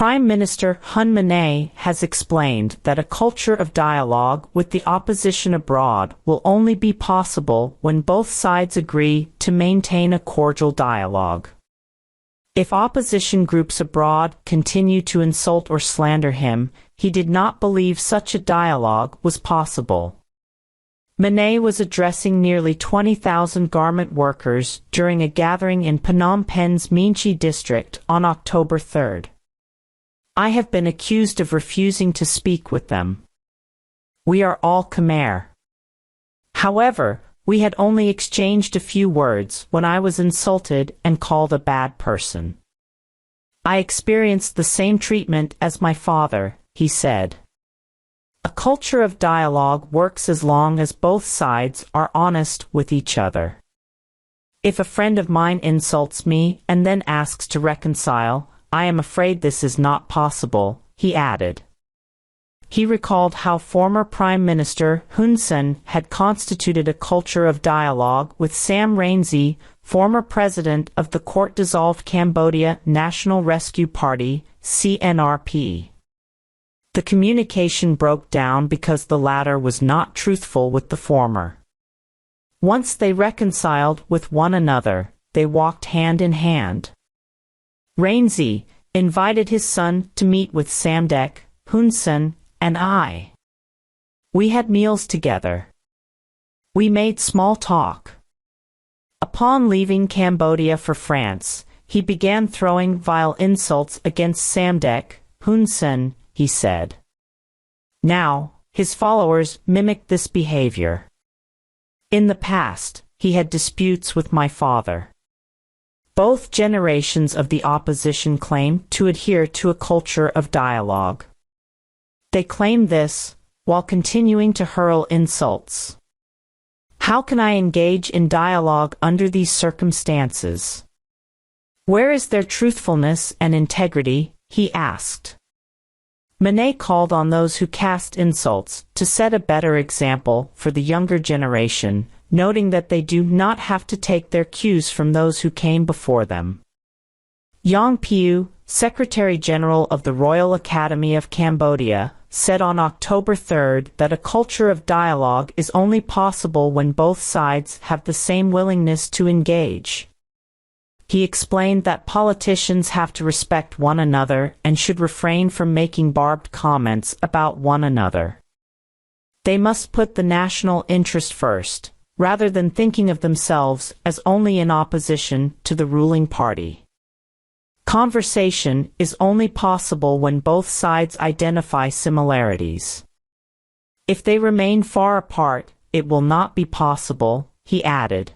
Prime Minister Hun Manet has explained that a culture of dialogue with the opposition abroad will only be possible when both sides agree to maintain a cordial dialogue. If opposition groups abroad continue to insult or slander him, he did not believe such a dialogue was possible. Manet was addressing nearly 20,000 garment workers during a gathering in Phnom Penh's Meanchey district on October 3rd. I have been accused of refusing to speak with them. We are all Khmer. However, we had only exchanged a few words when I was insulted and called a bad person. I experienced the same treatment as my father, he said. A culture of dialogue works as long as both sides are honest with each other. If a friend of mine insults me and then asks to reconcile, I am afraid this is not possible, he added. He recalled how former Prime Minister Hun Sen had constituted a culture of dialogue with Sam Rainsy, former president of the court-dissolved Cambodia National Rescue Party, CNRP. The communication broke down because the latter was not truthful with the former. Once they reconciled with one another, they walked hand in hand. Rainsy invited his son to meet with Samdech, Hun Sen, and I. We had meals together. We made small talk. Upon leaving Cambodia for France, he began throwing vile insults against Samdech, Hun Sen, he said. Now, his followers mimicked this behavior. In the past, he had disputes with my father. Both generations of the opposition claim to adhere to a culture of dialogue. They claim this, while continuing to hurl insults. How can I engage in dialogue under these circumstances? Where is their truthfulness and integrity? He asked. Manet called on those who cast insults to set a better example for the younger generation, noting that they do not have to take their cues from those who came before them. Yang Piu, Secretary General of the Royal Academy of Cambodia, said on October 3rd that a culture of dialogue is only possible when both sides have the same willingness to engage. He explained that politicians have to respect one another and should refrain from making barbed comments about one another. They must put the national interest first, rather than thinking of themselves as only in opposition to the ruling party. Conversation is only possible when both sides identify similarities. If they remain far apart, it will not be possible, he added.